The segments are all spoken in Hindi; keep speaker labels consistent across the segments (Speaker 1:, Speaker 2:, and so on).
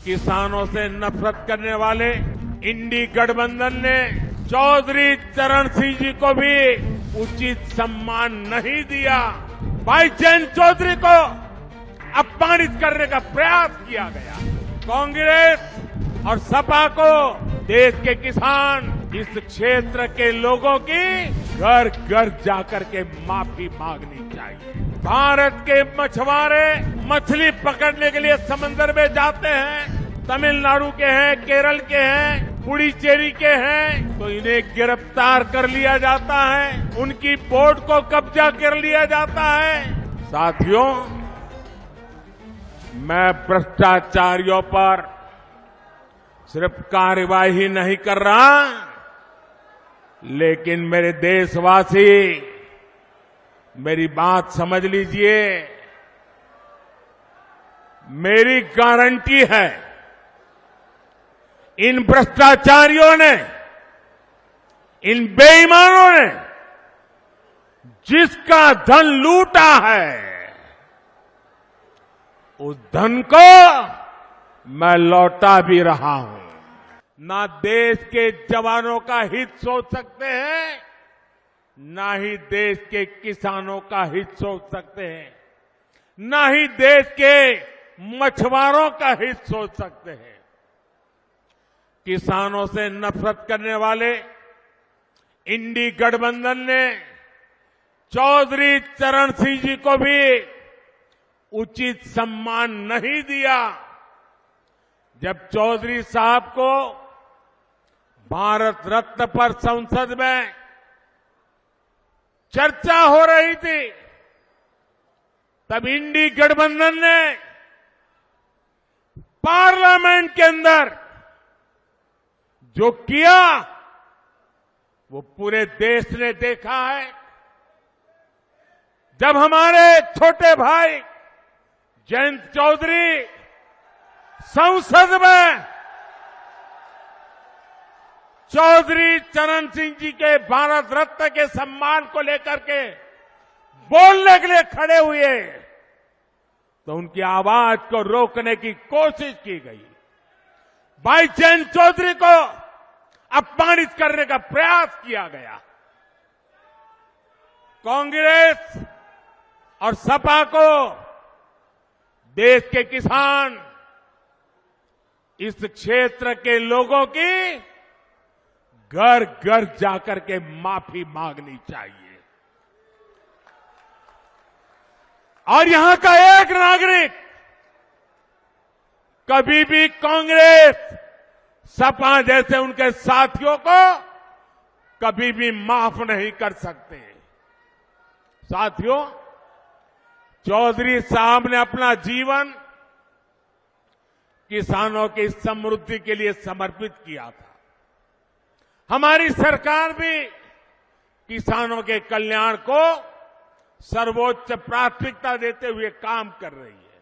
Speaker 1: किसानों से नफरत करने वाले इंडी गठबंधन ने चौधरी चरण सिंह जी को भी उचित सम्मान नहीं दिया। भाई जयंत चौधरी को अपमानित करने का प्रयास किया गया। कांग्रेस और सपा को देश के किसान, इस क्षेत्र के लोगों की घर घर जाकर के माफी मांगनी चाहिए। भारत के मछुआरे मछली पकड़ने के लिए समंदर में जाते हैं, तमिलनाडु के हैं, केरल के हैं, पुडुचेरी के हैं, तो इन्हें गिरफ्तार कर लिया जाता है, उनकी बोट को कब्जा कर लिया जाता है। साथियों, मैं भ्रष्टाचारियों पर सिर्फ कार्रवाई नहीं कर रहा, लेकिन मेरे देशवासी मेरी बात समझ लीजिए। मेरी गारंटी है, इन भ्रष्टाचारियों ने, इन बेईमानों ने जिसका धन लूटा है, उस धन को मैं लौटा भी रहा हूं। ना देश के जवानों का हित सोच सकते हैं, ना ही देश के किसानों का हित सोच सकते हैं, ना ही देश के मछुआरों का हित सोच सकते हैं। किसानों से नफरत करने वाले इंडी गठबंधन ने चौधरी चरण सिंह जी को भी उचित सम्मान नहीं दिया। जब चौधरी साहब को भारत रत्न पर संसद में चर्चा हो रही थी, तब इंडी गठबंधन ने पार्लियामेंट के अंदर जो किया वो पूरे देश ने देखा है। जब हमारे छोटे भाई जयंत चौधरी संसद में चौधरी चरण सिंह जी के भारत रत्न के सम्मान को लेकर के बोलने के लिए खड़े हुए, तो उनकी आवाज को रोकने की कोशिश की गई। भाई जयंत चौधरी को अपमानित करने का प्रयास किया गया। कांग्रेस और सपा को देश के किसान, इस क्षेत्र के लोगों की घर घर जाकर के माफी मांगनी चाहिए। और यहां का एक नागरिक कभी भी कांग्रेस, सपा जैसे उनके साथियों को कभी भी माफ नहीं कर सकते। साथियों, चौधरी साहब ने अपना जीवन किसानों की समृद्धि के लिए समर्पित किया था। हमारी सरकार भी किसानों के कल्याण को सर्वोच्च प्राथमिकता देते हुए काम कर रही है।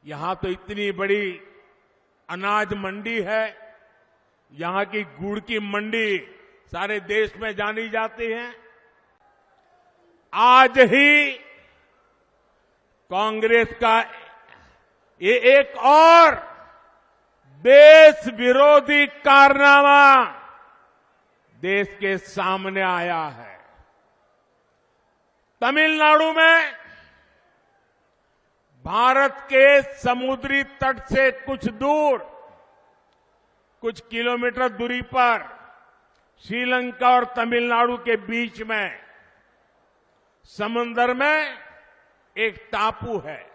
Speaker 1: यहां तो इतनी बड़ी अनाज मंडी है, यहां की गुड़ की मंडी सारे देश में जानी जाती है। आज ही कांग्रेस का ये एक और देश विरोधी कारनामा देश के सामने आया है। तमिलनाडु में भारत के समुद्री तट से कुछ दूर, कुछ किलोमीटर दूरी पर श्रीलंका और तमिलनाडु के बीच में समंदर में एक टापू है,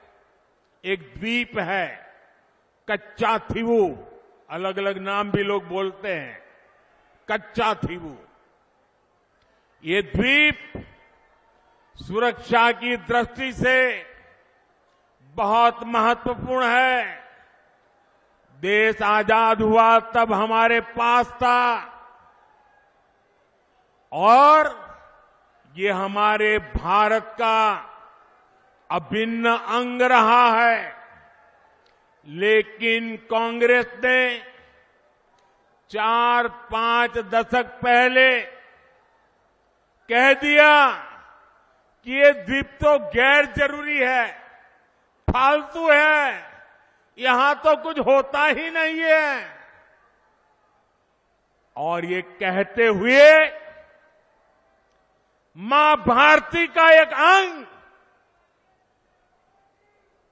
Speaker 1: एक द्वीप है, कच्चा थीवू, अलग अलग नाम भी लोग बोलते हैं, कच्चा थीवू। ये द्वीप सुरक्षा की दृष्टि से बहुत महत्वपूर्ण है। देश आजाद हुआ तब हमारे पास था और ये हमारे भारत का अभिन्न अंग रहा है। लेकिन कांग्रेस ने 4-5 दशक पहले कह दिया कि ये द्वीप तो गैर जरूरी है, फालतू है, यहां तो कुछ होता ही नहीं है। और ये कहते हुए मां भारती का एक अंग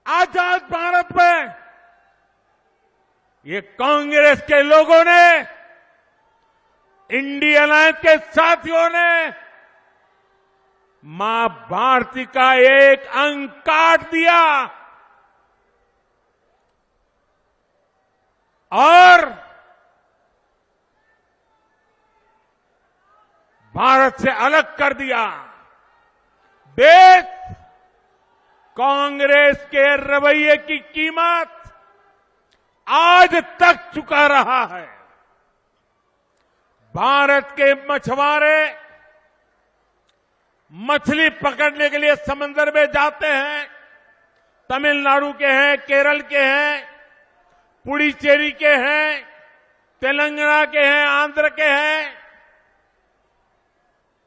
Speaker 1: आजाद भारत में ये कांग्रेस के लोगों ने, इंडिया अलायंस के साथियों ने मां भारती का एक अंग काट दिया और भारत से अलग कर दिया। देश कांग्रेस के रवैये की कीमत आज तक चुका रहा है। भारत के मछुआरे मछली पकड़ने के लिए समंदर में जाते हैं, तमिलनाडु के हैं, केरल के हैं, पुडुचेरी के हैं, तेलंगाना के हैं, आंध्र के हैं,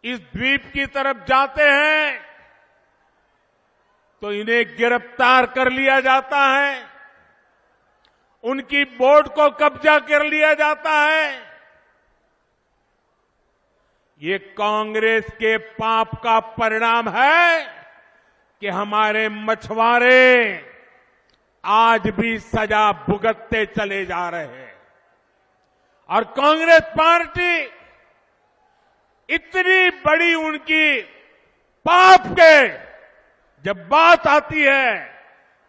Speaker 1: इस द्वीप की तरफ जाते हैं तो इन्हें गिरफ्तार कर लिया जाता है, उनकी बोट को कब्जा कर लिया जाता है। ये कांग्रेस के पाप का परिणाम है कि हमारे मछुआरे आज भी सजा भुगतते चले जा रहे हैं। और कांग्रेस पार्टी इतनी बड़ी उनकी पाप के जब बात आती है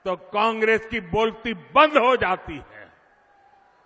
Speaker 1: तो कांग्रेस की बोलती बंद हो जाती है।